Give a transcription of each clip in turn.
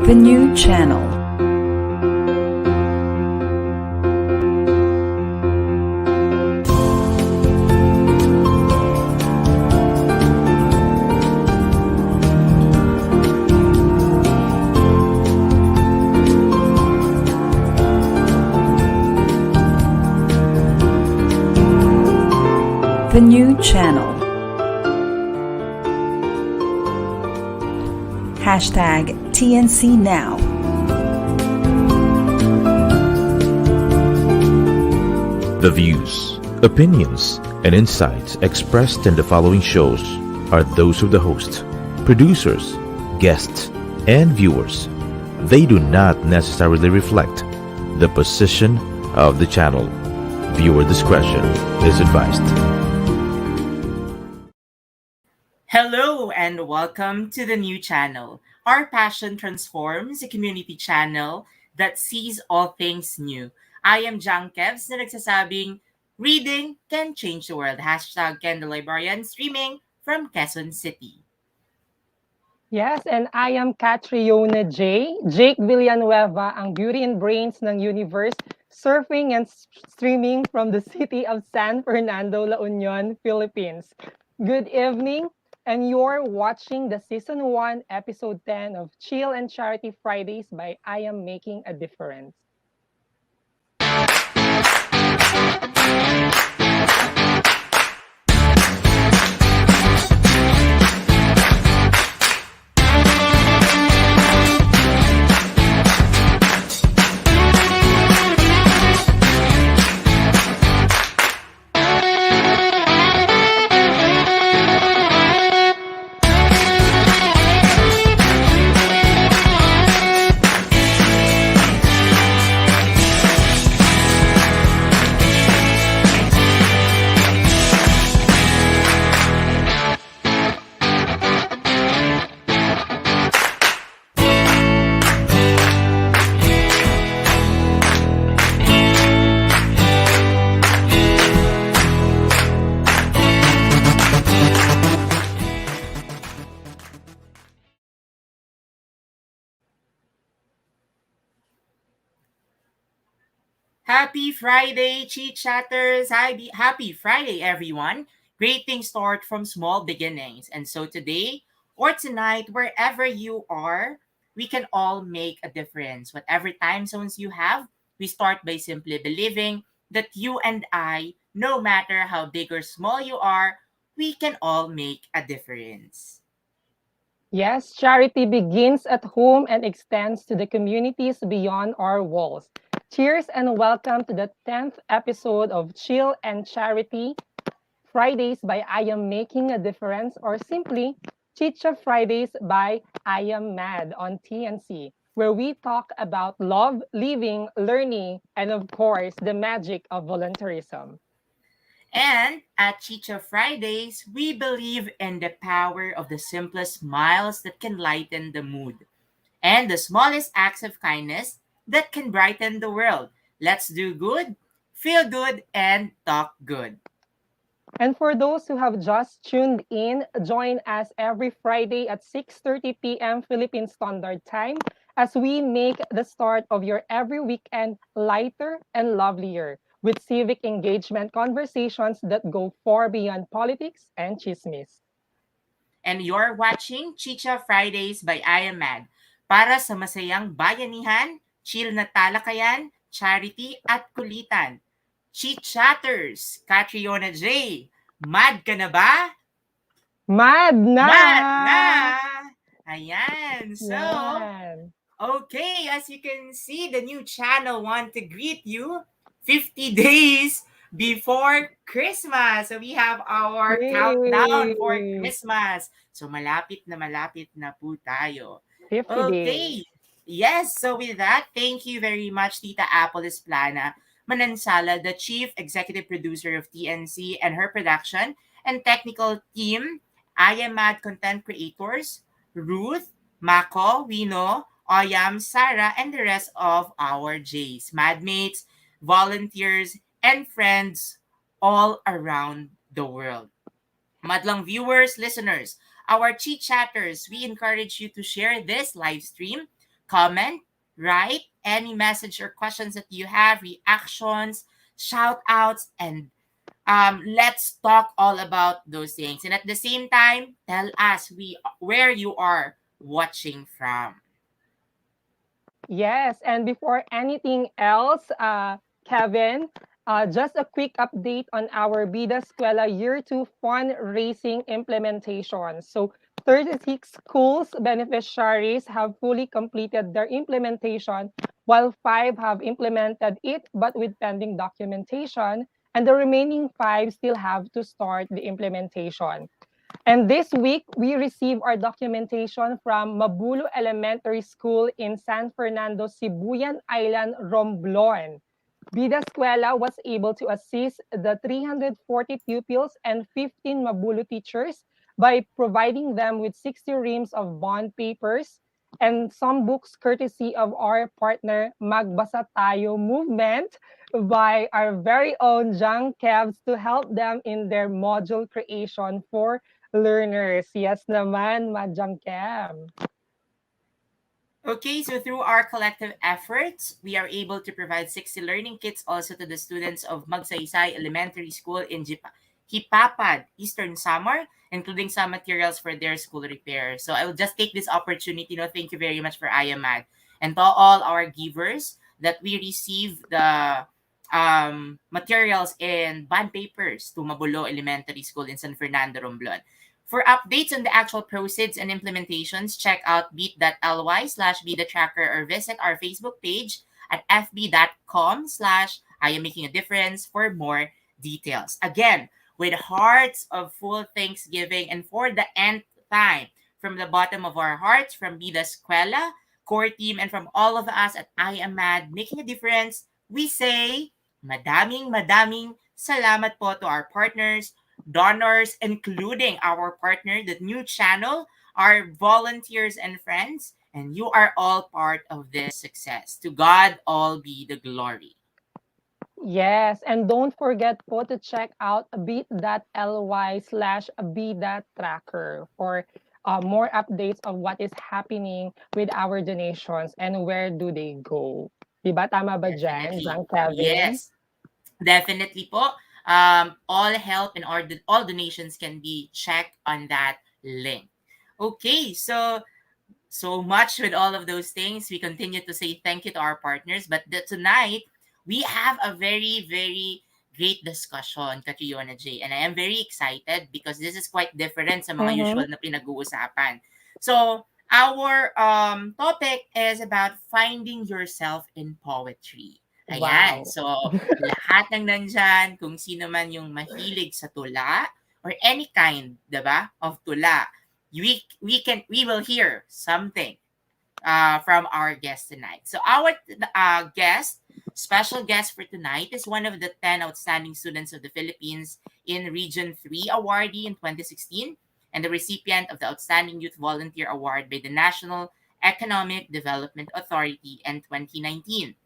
The new channel. The new channel. Hashtag TNC Now. The views, opinions, and insights expressed in the following shows are those of the host, producers, guests, and viewers. They do not necessarily reflect the position of the channel. Viewer discretion is advised. Hello and welcome to the new channel. Our passion transforms a community channel that sees all things new. I am J'ang Kevs na nagsasabing, reading can change the world. Hashtag Ken the Librarian, streaming from Quezon City. Yes, and I am Catriona J. Jake Villanueva, ang beauty and brains ng universe, surfing and streaming from the city of San Fernando, La Union, Philippines. Good evening, and you're watching the Season 1, Episode 10 of Chill and Charity Fridays by I Am Making a Difference. Happy Friday, Cheat Chatters! Happy Friday, everyone! Great things start from small beginnings. And so today or tonight, wherever you are, we can all make a difference. Whatever time zones you have, we start by simply believing that you and I, no matter how big or small you are, we can all make a difference. Yes, charity begins at home and extends to the communities beyond our walls. Cheers and welcome to the 10th episode of Chill and Charity Fridays by I Am Making a Difference, or simply Chicha Fridays by I Am Mad on TNC, where we talk about love, living, learning, and of course, the magic of volunteerism. And at Chicha Fridays, we believe in the power of the simplest smiles that can lighten the mood and the smallest acts of kindness that can brighten the world. Let's do good, feel good, and talk good. And for those who have just tuned in, join us every Friday at 6:30 p.m. Philippine Standard Time as we make the start of your every weekend lighter and lovelier with civic engagement conversations that go far beyond politics and chismis. And you're watching Chicha Fridays by I Am Mad para sa masayang bayanihan, chill na talakayan, charity at kulitan. Cheat Chatters, Catriona J. Mad ka na ba? Mad na! Mad na! Ayan. So, Yan. okay, as you can see, the new channel want to greet you 50 days before Christmas. So we have our countdown for Yay! Christmas. So malapit na po tayo. 50 days. Okay. Yes, so with that, thank you very much, Tita Apple Esplana Manansala, the Chief Executive Producer of TNC, and her production and technical team, I Am Mad Content Creators, Ruth, Mako, Wino, Oyam, Sarah, and the rest of our J's, madmates, volunteers, and friends all around the world. Madlang viewers, listeners, our chit chatters, we encourage you to share this live stream, comment, right? Any message or questions that you have, reactions, shout outs, and let's talk all about those things. And at the same time, tell us where you are watching from. Yes, and before anything else, Kevin, just a quick update on our Vida Escuela Year 2 fundraising implementation. So 36 schools beneficiaries have fully completed their implementation, while 5 have implemented it but with pending documentation, and the remaining 5 still have to start the implementation. And this week, we received our documentation from Mabulo Elementary School in San Fernando, Sibuyan Island, Romblon. Vida Escuela was able to assist the 340 pupils and 15 Mabulo teachers by providing them with 60 reams of bond papers and some books courtesy of our partner Magbasa Tayo movement by our very own J'ang Kevs to help them in their module creation for learners. Yes naman, Madjang Kem. Okay, so through our collective efforts, we are able to provide 60 learning kits also to the students of Magsaysay Elementary School in Hipapad, Eastern Samar, including some materials for their school repair. So I will just take this opportunity, thank you very much for IAMAD. And to all our givers that we receive the materials and bond papers to Mabulo Elementary School in San Fernando, Romblon. For updates on the actual proceeds and implementations, check out bit.ly/bedatracker or visit our Facebook page at fb.com/I am making a difference for more details. Again, with hearts of full thanksgiving and for the nth time, from the bottom of our hearts, from Vida Escuela, core team, and from all of us at I Am Mad, making a difference, we say, madaming salamat po to our partners, donors, including our partner, the new channel, our volunteers and friends, and you are all part of this success. To God all be the glory. Yes, and don't forget po to check out bit.ly/bida-tracker for more updates of what is happening with our donations and where do they go. Diba? Tama ba dyan, Definitely. John Kevin? Yes, definitely po. All help and all donations can be checked on that link. Okay, so much with all of those things. We continue to say thank you to our partners. But tonight, we have a very, very great discussion, Catriona J. And I am very excited because this is quite different sa mga Mm-hmm. usual na pinag-uusapan. So, our topic is about finding yourself in poetry. Ayan. Wow. So, lahat ng nandyan, kung sino man yung mahilig sa tula or any kind, 'di ba, of tula, we will hear something from our guest tonight. So our special guest for tonight is one of the 10 outstanding students of the Philippines in Region 3 awardee in 2016 and the recipient of the Outstanding Youth Volunteer Award by the National Economic Development Authority in 2019.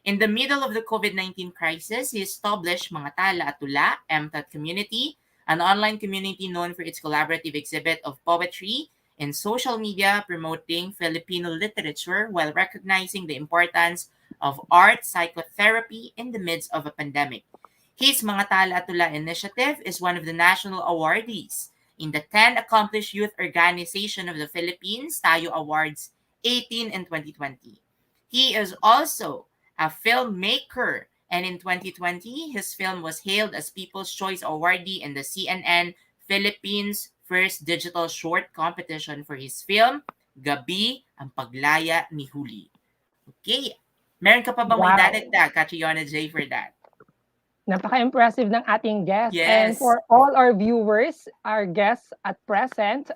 In the middle of the COVID-19 crisis, he established Mga Tala at Tula, MTAT Community, an online community known for its collaborative exhibit of poetry and social media promoting Filipino literature while recognizing the importance of art psychotherapy in the midst of a pandemic. His Mga Tala at Tula initiative is one of the national awardees in the 10 Accomplished Youth Organization of the Philippines, Tayo Awards 18 and 2020. He is also a filmmaker, and in 2020, his film was hailed as People's Choice Awardee in the CNN Philippines first digital short competition for his film, Gabi, Ang Paglaya ni Huli. Okay. Meron ka pa bang may Wow. dadagdag, Catriona J, for that? Napaka-impressive ng ating guest. And Yes. for all our viewers, our guest at present,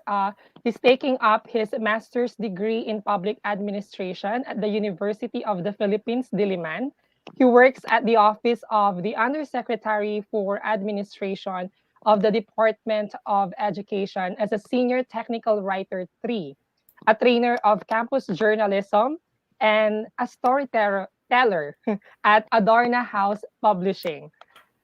he's taking up his master's degree in public administration at the University of the Philippines, Diliman. He works at the office of the Undersecretary for Administration of the Department of Education as a Senior Technical Writer 3, a trainer of campus journalism, and a storyteller at Adorna House Publishing.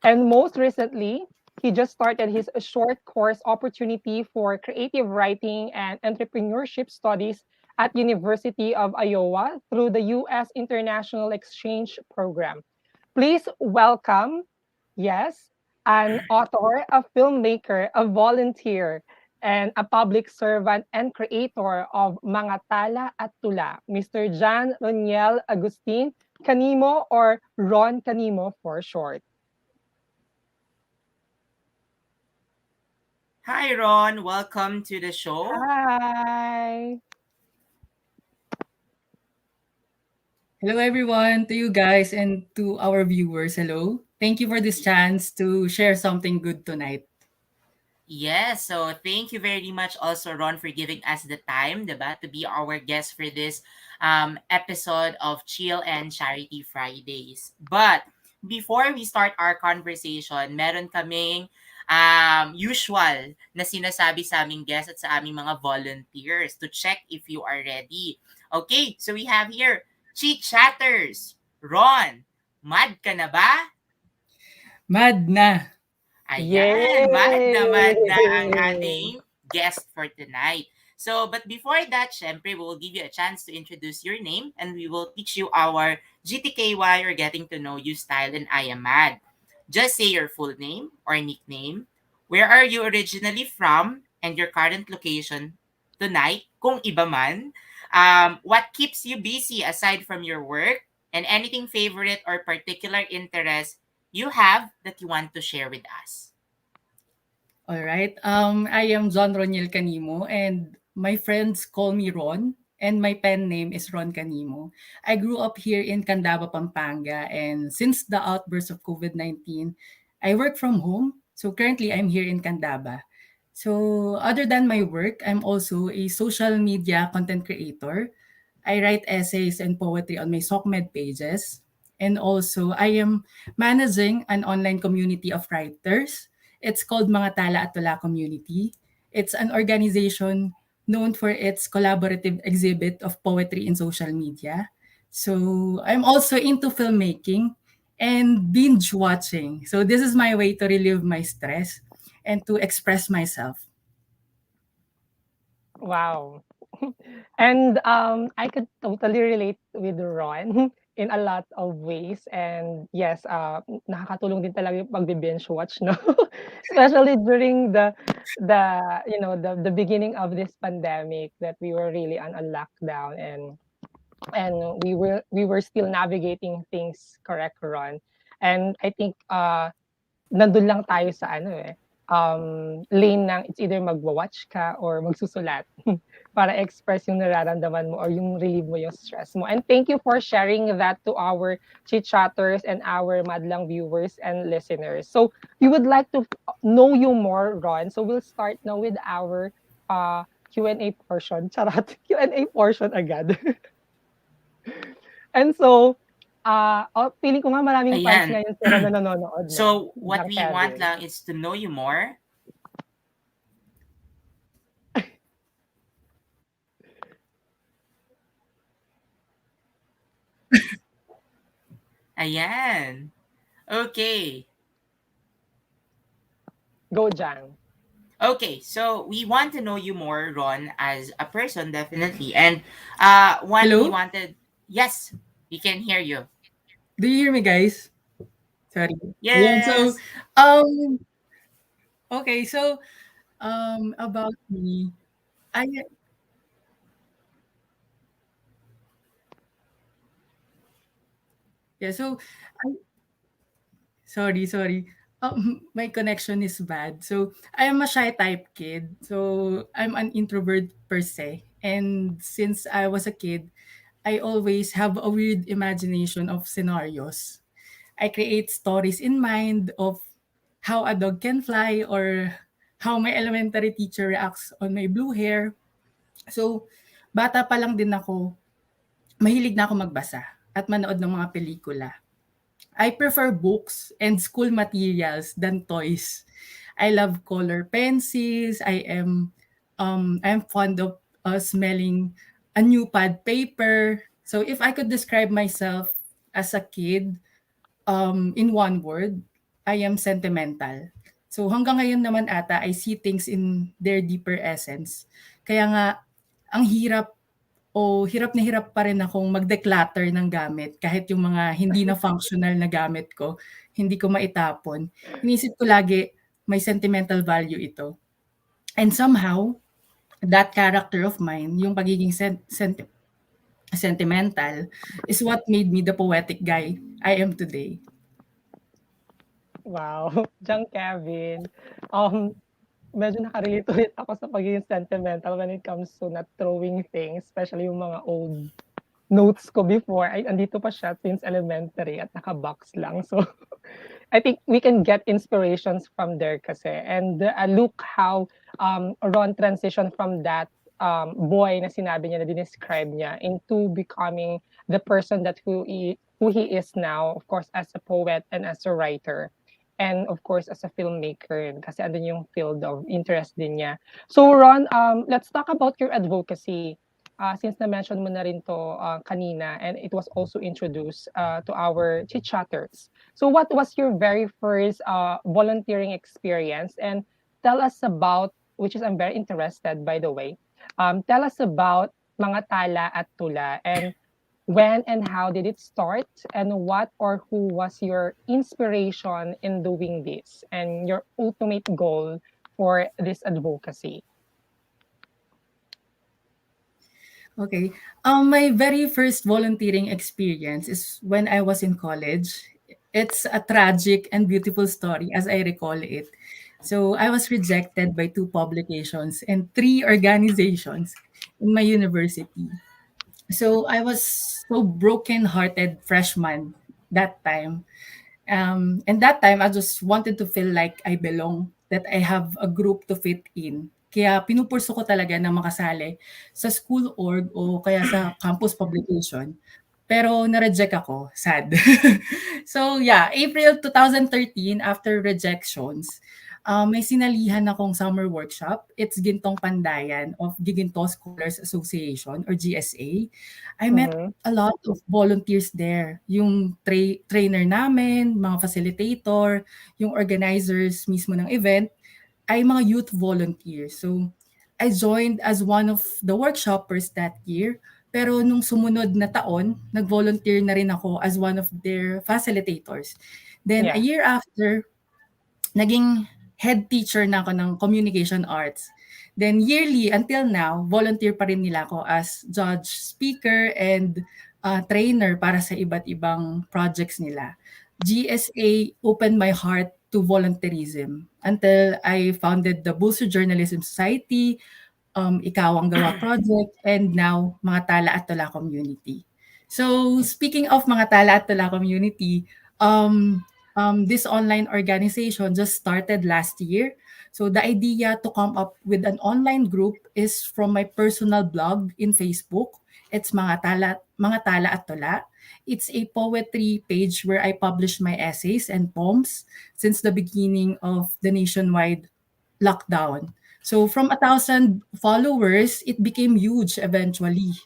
And most recently, he just started his short course opportunity for creative writing and entrepreneurship studies at University of Iowa through the U.S. International Exchange Program. Please welcome, yes, an author, a filmmaker, a volunteer, and a public servant and creator of Mga Tala at Tula, Mr. Jan Roniel Agustin Canimo, or Ron Canimo for short. Hi, Ron. Welcome to the show. Hi. Hello, everyone, to you guys and to our viewers. Hello. Thank you for this chance to share something good tonight. Yes, so thank you very much also, Ron, for giving us the time, diba, to be our guest for this episode of Chill and Charity Fridays. But before we start our conversation, meron kaming usual na sinasabi sa aming guests at sa aming mga volunteers to check if you are ready. Okay, so we have here Chit Chatters. Ron, mad ka na ba? Mad na. Ayan, mad na ang Yay! ating guest for tonight. So, but before that, syempre, we will give you a chance to introduce your name and we will teach you our GTKY or Getting to Know You style and I am mad. Just say your full name or nickname, where are you originally from, and your current location tonight, kung iba man. What keeps you busy aside from your work, and anything favorite or particular interest you have that you want to share with us. All right. I am John Roniel Canimo, and my friends call me Ron, and my pen name is Ron Canimo. I grew up here in Candaba, Pampanga, and since the outburst of COVID-19, I work from home. So currently, I'm here in Candaba. So other than my work, I'm also a social media content creator. I write essays and poetry on my SOCMED pages. And also, I am managing an online community of writers. It's called Mga Tala at Tula Community. It's an organization known for its collaborative exhibit of poetry in social media. So I'm also into filmmaking and binge watching. So this is my way to relieve my stress and to express myself. Wow. And I could totally relate with Ron in a lot of ways. And yes, nakakatulong din talaga yung pagbe-binge watch, no? Especially during the beginning of this pandemic that we were really on a lockdown, and we were still navigating things, correct, Ron? And I think nandun lang tayo sa lane ng it's either magwa-watch ka or magsusulat para express yung nararamdaman mo or yung relieve mo yung stress mo. And thank you for sharing that to our chit-chatters and our madlang viewers and listeners. So we would like to know you more, Ron. So we'll start now with our Q&A portion. Charot, Q&A portion agad. And so, feeling ko nga maraming fans Ayan. ngayon si Ron na nanonood, no? So, what J'ang we want Kevs. lang is to know you more. Ayan. Okay. Go, Jang. Okay, so we want to know you more, Ron, as a person, definitely. And one we Hello? wanted, yes, we can hear you. Do you hear me, guys? Sorry. Yeah, so, Yes. um, okay, so, about me, I yeah, so sorry. My connection is bad. So, I am a shy type kid. So, I'm an introvert per se. And since I was a kid, I always have a weird imagination of scenarios. I create stories in mind of how a dog can fly or how my elementary teacher reacts on my blue hair. So, bata pa lang din ako, mahilig na ako magbasa at manood ng mga pelikula. I prefer books and school materials than toys. I love color pencils. I'm fond of smelling a new pad paper. So if I could describe myself as a kid in one word, I am sentimental. So hanggang ngayon naman I see things in their deeper essence. Kaya nga ang hirap o hirap na hirap pa rin akong mag-declutter ng gamit kahit yung mga hindi na functional na gamit ko, hindi ko maitapon. Iniisip ko lagi, may sentimental value ito. And somehow, that character of mine, yung pagiging sentimental, is what made me the poetic guy I am today. Wow, J'ang Kevin. Um, medyo nakarelate ulit ako sa pagiging sentimental when it comes to not throwing things, especially yung mga old notes ko before. Ay, andito pa siya since elementary at naka-box lang. So, I think we can get inspirations from there kasi. And look how Ron transitioned from that boy na sinabi niya na dinescribe niya into becoming the person that who he is now, of course, as a poet and as a writer. And of course, as a filmmaker, kasi andun yung field of interest din niya. So Ron, let's talk about your advocacy. Since na-mention mo na rin to kanina, and it was also introduced to our chit-chatters. So what was your very first volunteering experience? And tell us about, which is I'm very interested, by the way, tell us about mga tala at tula, and when and how did it start, and what or who was your inspiration in doing this, and your ultimate goal for this advocacy? Okay. My very first volunteering experience is when I was in college. It's a tragic and beautiful story, as I recall it. So I was rejected by two publications and three organizations in my university. So I was so broken-hearted freshman that time. And that time, I just wanted to feel like I belong, that I have a group to fit in. Kaya pinupurso ko talaga na makasali sa school org o kaya sa campus publication. Pero na-reject ako, sad. So yeah, April 2013, after rejections, may sinalihan akong summer workshop. It's Gintong Pandayan of Giginto Scholars Association or GSA. I met Mhm. a lot of volunteers there. Yung trainer namin, mga facilitator, yung organizers mismo ng event, ay mga youth volunteers. So, I joined as one of the workshoppers that year. Pero nung sumunod na taon, nag-volunteer na rin ako as one of their facilitators. Then a Yeah. year after, naging head teacher na ako ng communication arts. Then yearly until now, volunteer pa rin nila ako as judge, speaker, and trainer para sa iba't ibang projects nila. GSA opened my heart to volunteerism until I founded the Bulso Journalism Society, Ikaw ang Gawa Project, and now mga Tala at Tula Community. So speaking of mga Tala at Tula Community, this online organization just started last year. So the idea to come up with an online group is from my personal blog in Facebook. It's mga Tala at Tula. It's a poetry page where I publish my essays and poems since the beginning of the nationwide lockdown. So from 1,000 followers, it became huge eventually.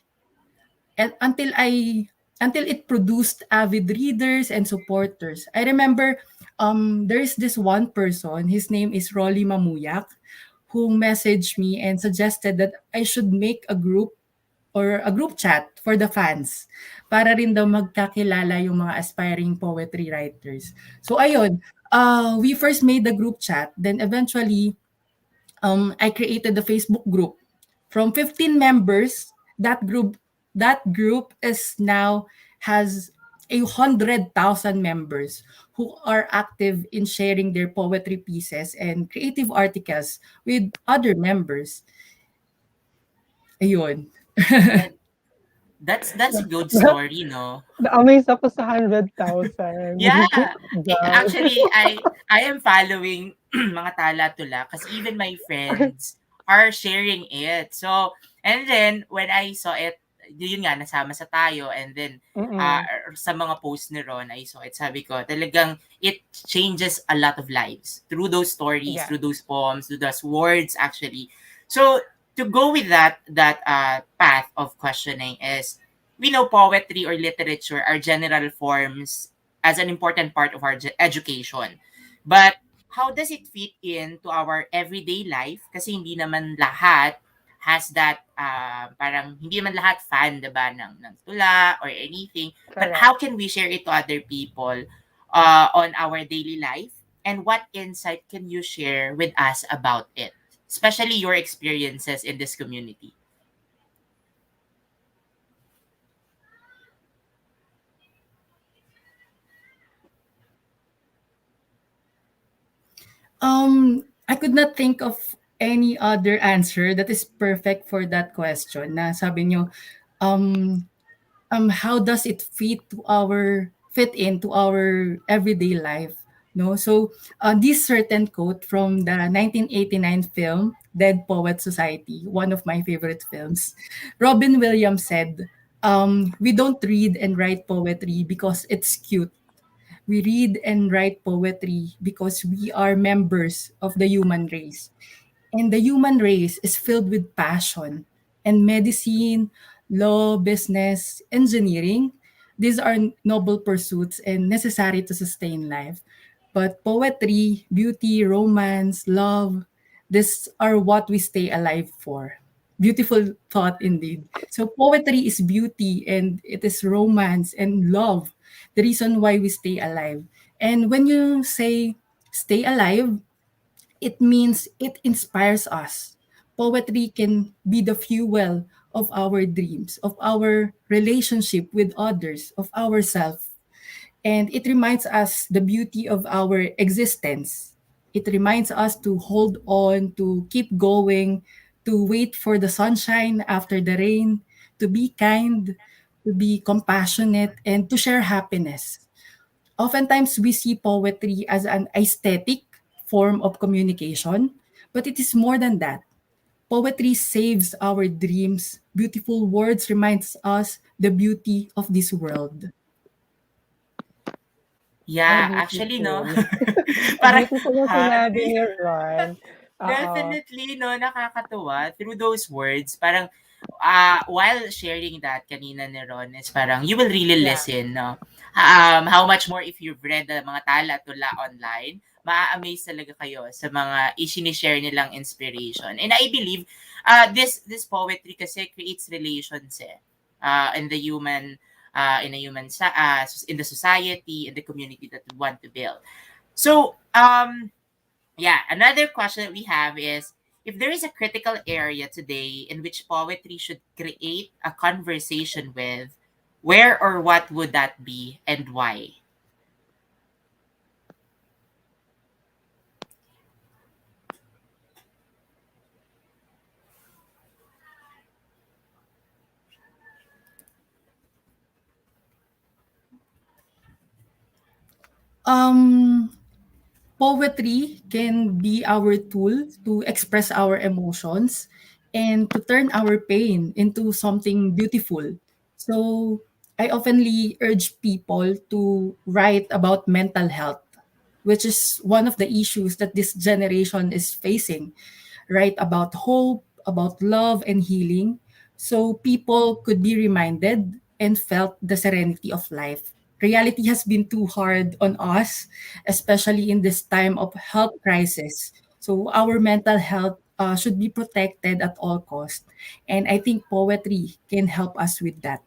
And until it produced avid readers and supporters. I remember there's this one person, his name is Rolly Mamuyak, who messaged me and suggested that I should make a group or a group chat for the fans para rin daw magkakilala yung mga aspiring poetry writers. So ayun, we first made the group chat, then eventually I created the Facebook group. From 15 members, that group is now has 100,000 members who are active in sharing their poetry pieces and creative articles with other members. Ayun. Yeah, that's a good story, no? Na-amaze ako sa 100,000. Yeah. God. Actually, I am following mga tala-tula kasi even my friends are sharing it. So, and then when I saw it, yun nga, nasama sa tayo, and then Mm-mm. sa mga posts ni Ron, I saw it. Sabi ko, talagang it changes a lot of lives through those stories, Yeah. through those poems, through those words, actually. So, to go with that path of questioning is, we know poetry or literature are general forms as an important part of our education. But how does it fit into our everyday life? Kasi hindi naman lahat has that parang hindi man lahat fan, 'di ba, ng tula or anything. But Correct. how can we share it to other people on our daily life? And what insight can you share with us about it? Especially your experiences in this community. I could not think of any other answer that is perfect for that question. Na sabi nyo, um, how does it fit into our everyday life? No, so this certain quote from the 1989 film Dead Poet Society, one of my favorite films. Robin Williams said, "We don't read and write poetry because it's cute. We read and write poetry because we are members of the human race. And the human race is filled with passion and medicine, law, business, engineering. These are noble pursuits and necessary to sustain life. But poetry, beauty, romance, love, these are what we stay alive for. Beautiful thought indeed. So poetry is beauty and it is romance and love, the reason why we stay alive. And when you say stay alive, it means it inspires us. Poetry can be the fuel of our dreams, of our relationship with others, of ourselves. And it reminds us the beauty of our existence. It reminds us to hold on, to keep going, to wait for the sunshine after the rain, to be kind, to be compassionate, and to share happiness. Oftentimes, we see poetry as an aesthetic form of communication, but it is more than that. Poetry saves our dreams. Beautiful words reminds us the beauty of this world. Wow, Yeah, actually, no. beautiful. Parang, Beautiful yung ha? sinabi ni Ron. Oo. Definitely, no, nakakatuwa. Through those words, parang, while sharing that kanina ni Ron, is parang, you will really Yeah. listen, no? How much more if you've read the mga tala-tula online, maa-amaze talaga kayo sa mga isinishare nilang inspiration. And I believe, this poetry kasi creates relations in the human, in the society, in the community that we want to build. So, yeah, another question that we have is, if there is a critical area today in which poetry should create a conversation with, where or what would that be and why? Um, Poetry can be our tool to express our emotions and to turn our pain into something beautiful. So, I oftenly urge people to write about mental health, which is one of the issues that this generation is facing. Write about hope, about love and healing, so people could be reminded and felt the serenity of life. Reality has been too hard on us, especially in this time of health crisis. So our mental health should be protected at all costs. And I think poetry can help us with that.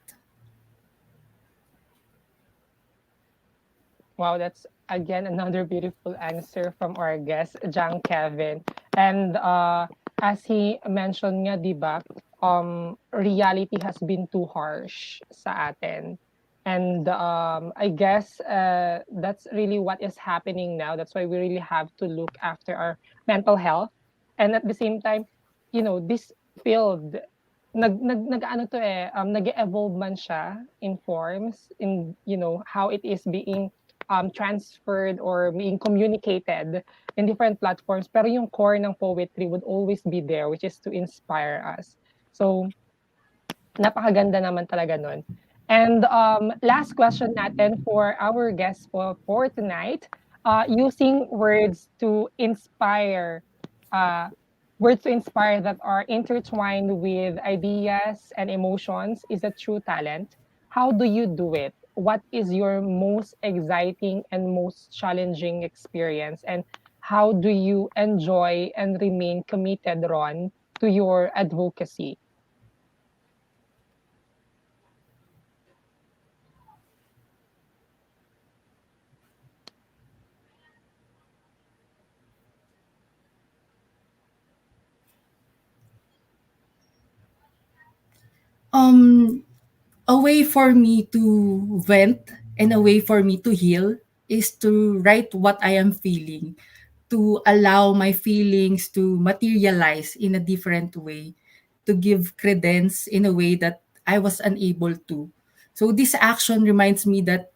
Wow, that's again another beautiful answer from our guest, Jang Kevin. And as he mentioned nga, di ba, reality has been too harsh sa atin. And I guess that's really what is happening now. That's why we really have to look after our mental health. And at the same time, this field, nag ano to nag-evolve man siya in forms, in how it is being transferred or being communicated in different platforms, pero yung core ng poetry would always be there, which is to inspire us. So napakaganda naman talaga nun. And last question natin for our guest for tonight, using uh, words to inspire that are intertwined with ideas and emotions is a true talent. How do you do it? What is your most exciting and most challenging experience? And how do you enjoy and remain committed, Ron, to your advocacy? Um, a way for me to vent and a way for me to heal is to write what I am feeling, to allow my feelings to materialize in a different way, to give credence in a way that I was unable to. So this action reminds me that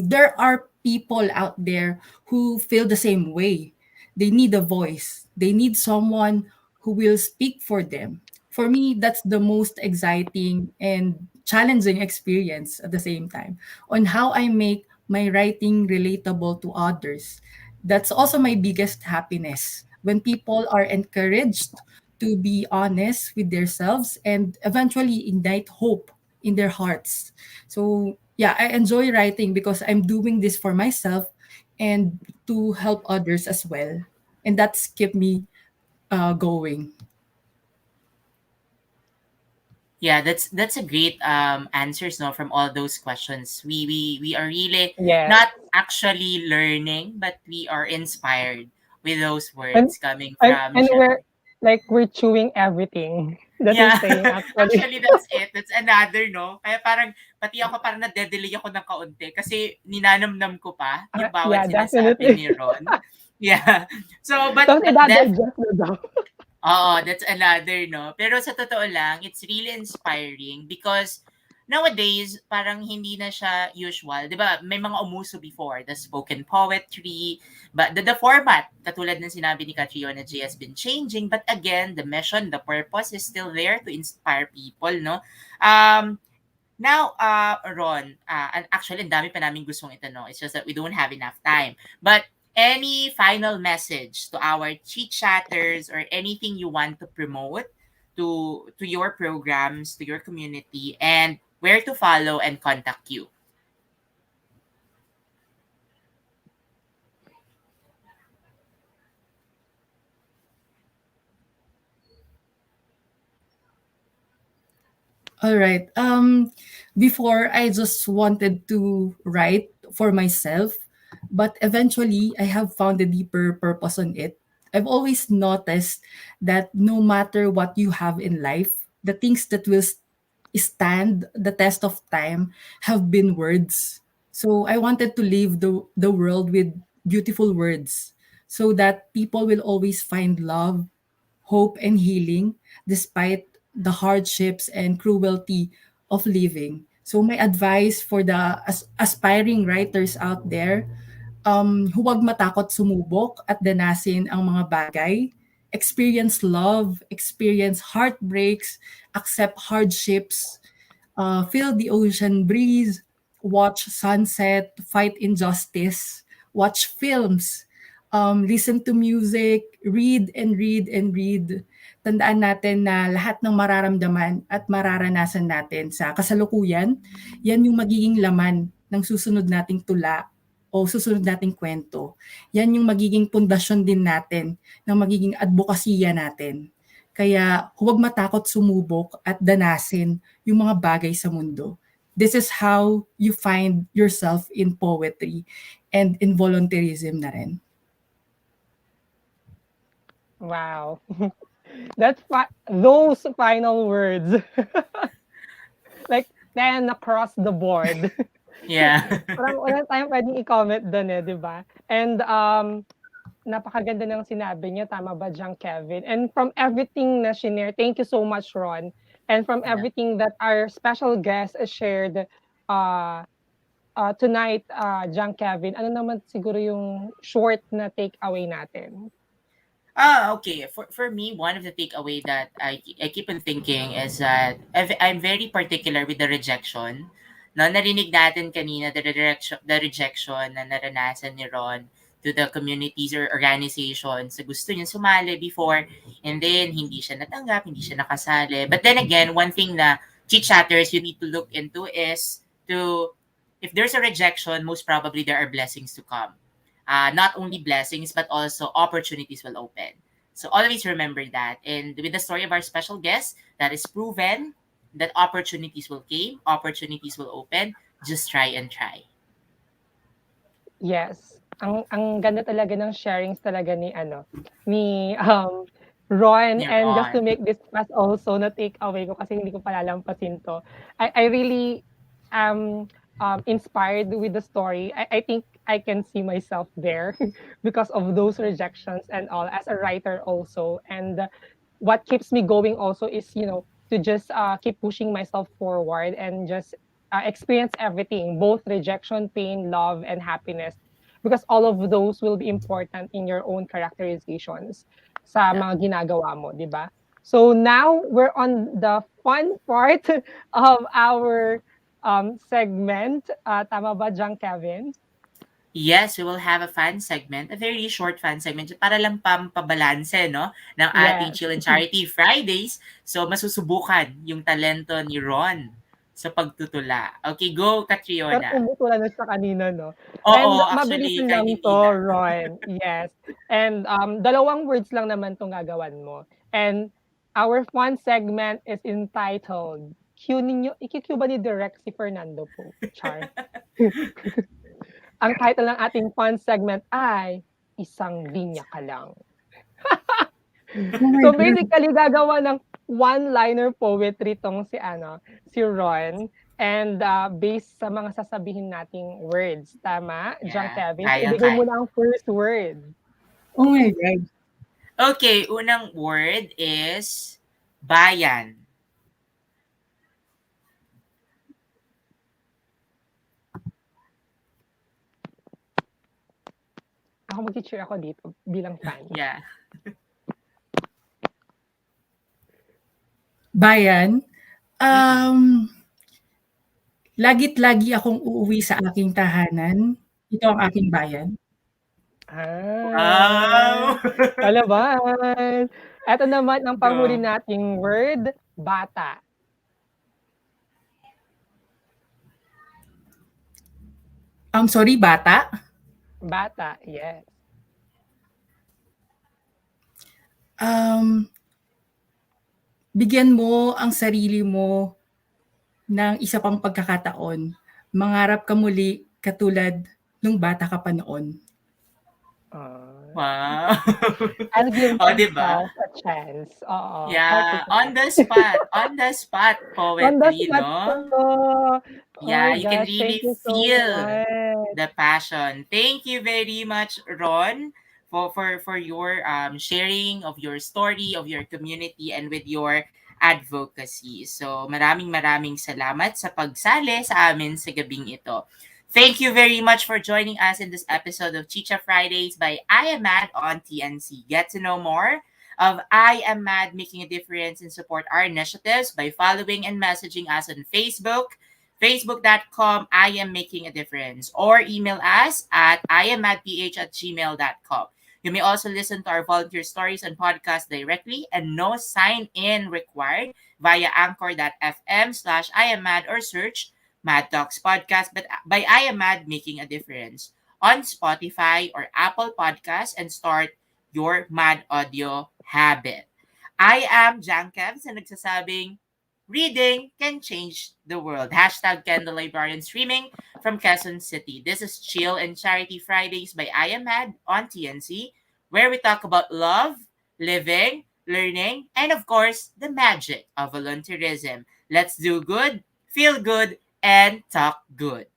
there are people out there who feel the same way. They need a voice. They need someone who will speak for them. For me, that's the most exciting and challenging experience at the same time on how I make my writing relatable to others. That's also my biggest happiness when people are encouraged to be honest with themselves and eventually ignite hope in their hearts. So, yeah, I enjoy writing because I'm doing this for myself and to help others as well. And that's kept me going. Yeah, that's a great answers, no, from all those questions. We are really Yes. not actually learning, but we are inspired with those And words coming and from and Sha. we're like we're chewing everything that you're Yeah. saying actually. Actually, that's it. That's another, no? Kaya parang, pati ako parang nade-delay ako ng kaunti kasi ninanamnam ko pa yung bawat Yeah, sinasabi definitely. ni Ron. Yeah. So, but Tapos def ida-digest na daw. Oo, that's another, no? Pero sa totoo lang, it's really inspiring because nowadays, parang hindi na siya usual. Di ba? May mga umuso before, the spoken poetry, but the format, katulad ng sinabi ni Catriona J, has been changing. But again, the mission, the purpose is still there to inspire people, no? Um, Now, Ron, and actually, ang dami pa namin gustong itanong. It's just that we don't have enough time. But any final message to our chit-chatters or anything you want to promote to your programs, to your community, and where to follow and contact you? All right. Before I just wanted to write for myself, but eventually I have found a deeper purpose on it. I've always noticed that no matter what you have in life, the things that will stand the test of time have been words. So I wanted to leave the world with beautiful words so that people will always find love, hope, and healing despite the hardships and cruelty of living. So my advice for the aspiring writers out there, huwag matakot sumubok at danasin ang mga bagay. Experience love, experience heartbreaks, accept hardships, feel the ocean breeze, watch sunset, fight injustice, watch films, listen to music, read and read and read. Tandaan natin na lahat ng mararamdaman at mararanasan natin sa kasalukuyan, yan yung magiging laman ng susunod nating tula o susunod nating kwento. Yan yung magiging pundasyon din natin ng magiging advokasya natin. Kaya huwag matakot sumubok at danasin yung mga bagay sa mundo. This is how you find yourself in poetry and in volunteerism na rin. Wow. Those final words. Like 10 across the board. Yeah. Parang wala tayong pwedeng i-comment doon eh, 'di ba? And napakaganda ng sinabi niya, tama ba J'ang Kevin? And from everything na shinare, thank you so much Ron. And from Yeah. everything that our special guest shared tonight, J'ang Kevin, ano naman siguro yung short na takeaway natin? Okay. For me, one of the takeaway that I keep on thinking is that I'm very particular with the rejection. No, narinig natin kanina the rejection na naranasan ni Ron to the communities or organizations sa gusto niya sumali before and then hindi siya natanggap, hindi siya nakasali. But then again, one thing na chit-chatters you need to look into is to if there's a rejection, most probably there are blessings to come. Not only blessings but also opportunities will open. So always remember that. And with the story of our special guest, that is proven that opportunities will came, opportunities will open. Just try and try. Yes. Ang ganda talaga ng sharings talaga ni Ron. And just to Neuron. make this fast also na take away ko kasi hindi ko palalampasin 'to. I really am, inspired with the story. I think I can see myself there because of those rejections and all as a writer also. And what keeps me going also is, to just keep pushing myself forward and just experience everything, both rejection, pain, love, and happiness, because all of those will be important in your own characterizations sa Yeah. mga ginagawa mo, di ba? So now we're on the fun part of our segment. Tama ba, John Kevin? Yes, we will have a fan segment, a very short fan segment para lang pampabalanse, no, ng ating Yes. Chill and Charity Fridays. So, masusubukan yung talento ni Ron sa pagtutula. Okay, go, Pero Catriona. tumutulan na siya kanina 'no? Oo, And actually, mabilisan kahit lang hindi 'to, na. Ron, yes. And, dalawang words lang naman 'tong gagawan mo. And our fun segment is entitled, cue ninyo iki-cue ba ni Direk si Fernando po? Char. Ang title ng ating fun segment ay, "Isang linya ka lang." Oh my So God. basically gagawa ng one-liner poetry 'tong si Ron, and, based sa mga sasabihin nating words, tama, John Yeah, Kevin? So ibigay mo kayang-kaya. na ang first word. Oh my God. Okay, unang word is bayan. Ako magche-cheer ako dito bilang fan. Yeah. Bayan. Mm-mm. Lagit-lagi akong uuwi sa aking tahanan. Ito ang aking bayan. Ah, Wow! palaban. Eto naman ang panghuli Go. nating word, bata. Sorry, bata. Bata, yes. Um, Bigyan mo ang sarili mo ng isa pang pagkakataon. Mangarap ka muli katulad nung bata ka pa noon. Ah, Wow! I'll give Oh, di ba? myself a chance, oo, heart to Yeah, heart. on the spot On the poetry, spot no? 'to. Oh my Yeah, you can gosh, thank really you so feel much. the passion. Thank you very much, Ron, for your sharing of your story, of your community, and with your advocacy. So, maraming salamat sa pagsali sa amin sa gabing ito. Thank you very much for joining us in this episode of Chicha Fridays by I Am Mad on TNC. Get to know more of I Am Mad making a difference and support our initiatives by following and messaging us on Facebook, facebook.com I am making a difference, or email us at iamadph@gmail.com. You may also listen to our volunteer stories and podcast directly and no sign in required via anchor.fm/IamMad or search Mad Talks Podcast but by I Am Mad Making a Difference on Spotify or Apple Podcasts and start your Mad Audio habit. I am J'ang Kevs and nagsasabing, reading can change the world. Hashtag Kendall Librarian streaming from Quezon City. This is Chill and Charity Fridays by I Am Mad on TNC, where we talk about love, living, learning, and of course, the magic of volunteerism. Let's do good, feel good, and talk good.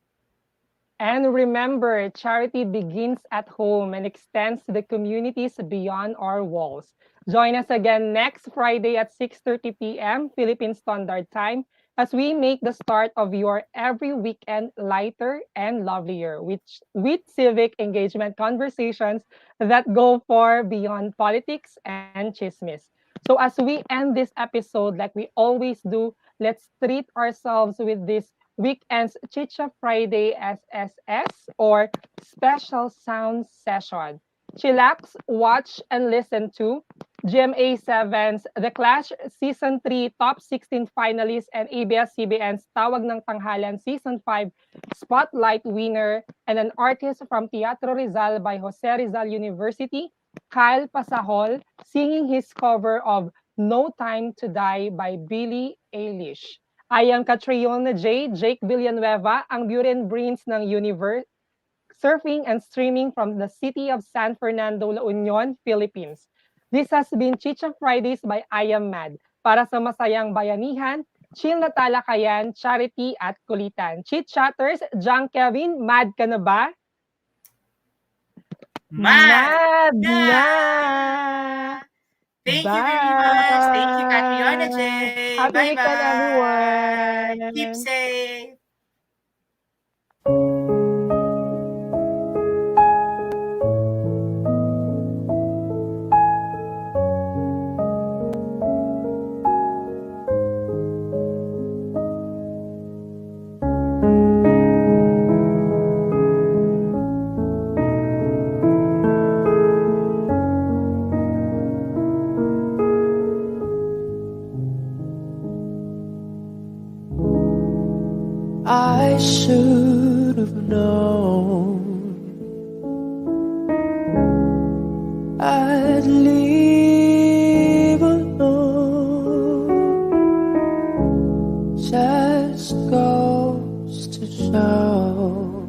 And remember, charity begins at home and extends to the communities beyond our walls. Join us again next Friday at 6:30 p.m. Philippine Standard Time as we make the start of your every weekend lighter and lovelier with civic engagement conversations that go far beyond politics and chismis. So as we end this episode like we always do, let's treat ourselves with this weekend's Chicha Friday SSS or Special Sound Session. Chillax, watch, and listen to GMA 7's The Clash Season 3 Top 16 Finalists and ABS-CBN's Tawag ng Tanghalan Season 5 Spotlight Winner and an artist from Teatro Rizal by Jose Rizal University, Kyle Pasahol singing his cover of No Time to Die by Billie Eilish. I am Catriona J, Jake Villanueva, ang beauty and brains ng universe, surfing and streaming from the city of San Fernando, La Union, Philippines. This has been Chicha Fridays by I Am Mad. Para sa masayang bayanihan, chill na talakayan, charity at kulitan. Chit Chatters, J'ang Kevin, mad ka na ba? Mad Mad na! na! Thank you very much. Thank you, Catriona J. Bye! Happy weekend, Bye-bye. Keep everyone! safe. I should have known I'd leave alone. Just goes to show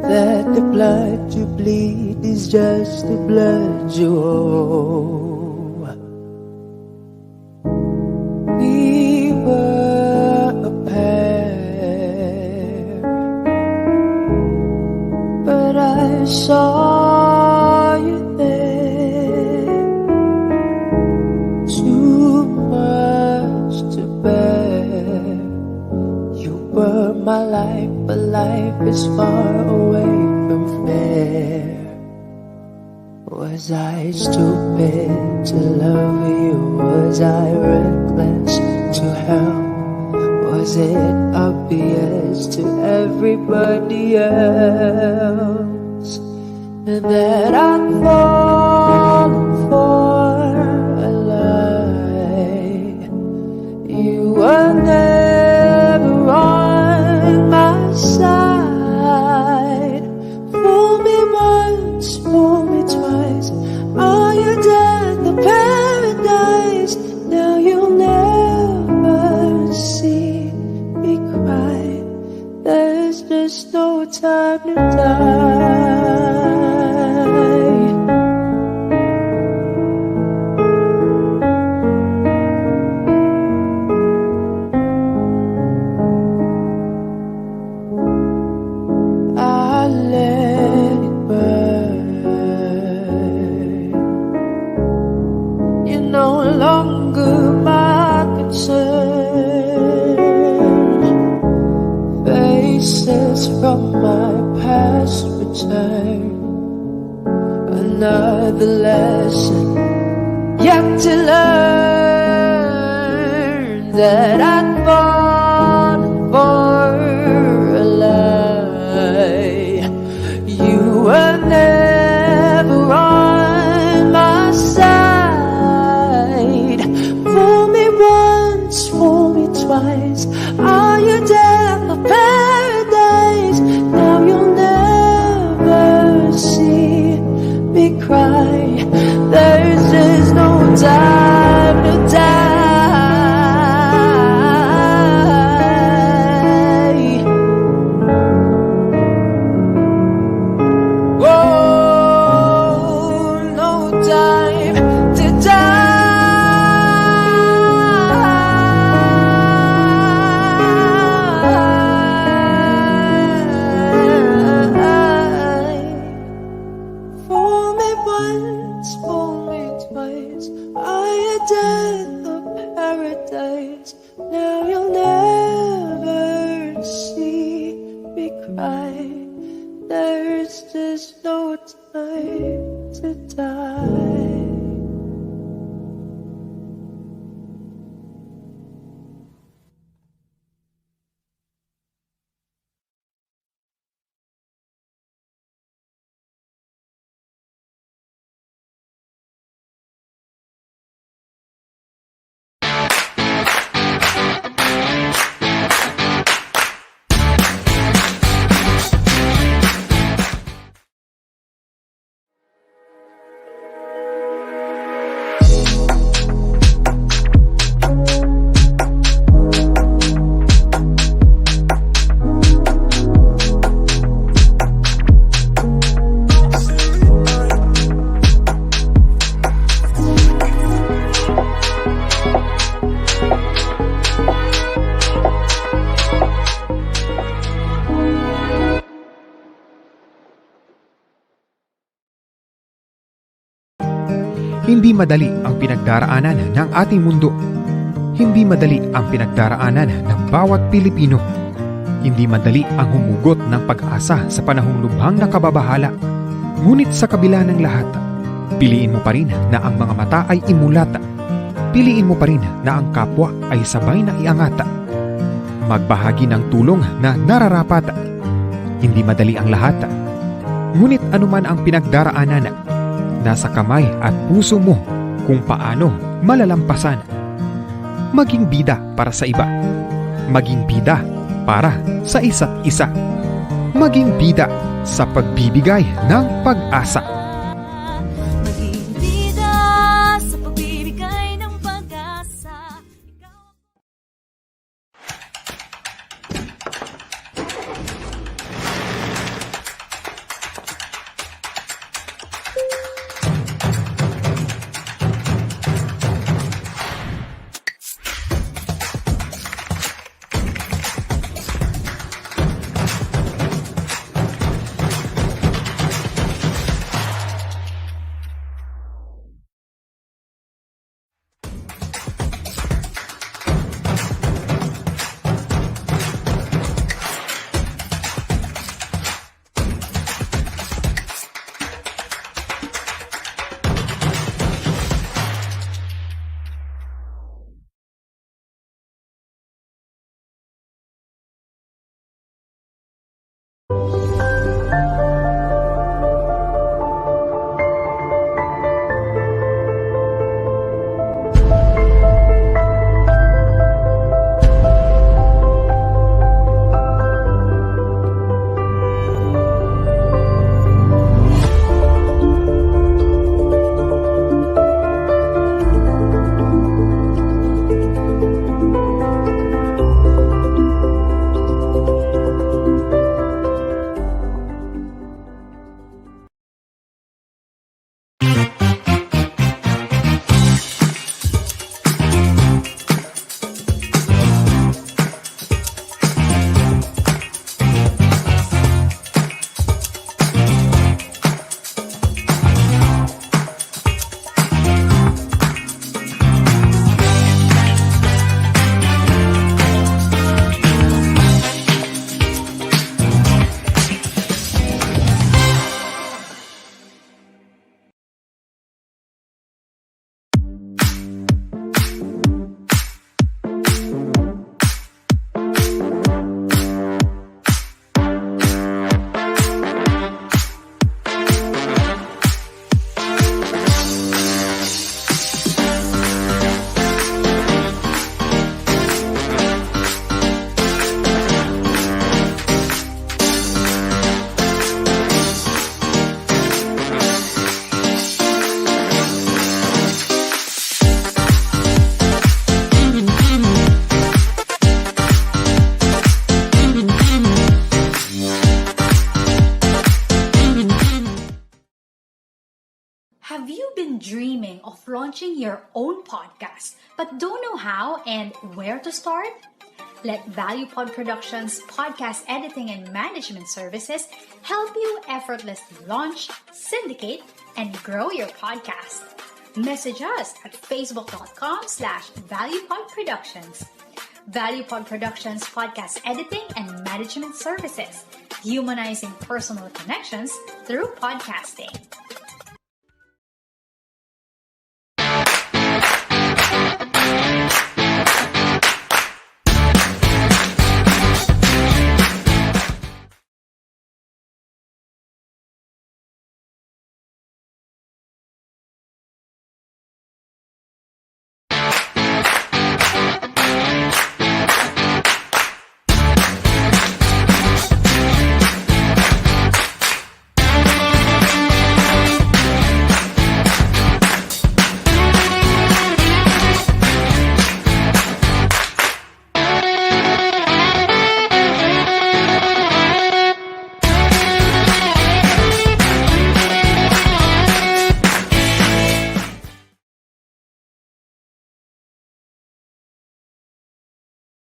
that the blood you bleed is just the blood you owe. We were a pair, but I saw you there. Too much to bear. You were my life, but life is far away from fair. Was I stupid to love you? Was I reckless to help? Was it obvious to everybody else that I'd fallen for a lie? You were never on my side. Fool me once, fool me twice. Are you dead? The paradise. Now you'll never see me cry. There's just no time to die. I let it burn. You're no longer my concern. Faces from my past return. Another lesson yet to learn, that I'd fallen for a lie. You were never on my side. Fool me once, fool me twice. Are you dead for paradise? Now you'll never see me cry. There's just no time to die. Oh, no time to die. Fool me once, fool me twice. Are you dead of paradise? Now you'll never see me cry. There's just no time to die. Hindi madali ang pinagdaraanan ng ating mundo. Hindi madali ang pinagdaraanan ng bawat Pilipino. Hindi madali ang humugot ng pag-asa sa panahong lubhang na kababahala. Ngunit sa kabila ng lahat, piliin mo pa rin na ang mga mata ay imulat. Piliin mo pa rin na ang kapwa ay sabay na iangat. Magbahagi ng tulong na nararapat. Hindi madali ang lahat. Ngunit anuman ang pinagdaraanan, nasa kamay at puso mo kung paano malalampasan. Maging bida para sa iba. Maging bida para sa isa't isa. Maging bida sa pagbibigay ng pag-asa. Maging bida sa pagbibigay ng pag-asa. Have you been dreaming of launching your own podcast but don't know how and where to start? Let ValuePod Productions podcast editing and management services help you effortlessly launch, syndicate, and grow your podcast. Message us at facebook.com/ValuePodProductions. ValuePod Productions podcast editing and management services, humanizing personal connections through podcasting.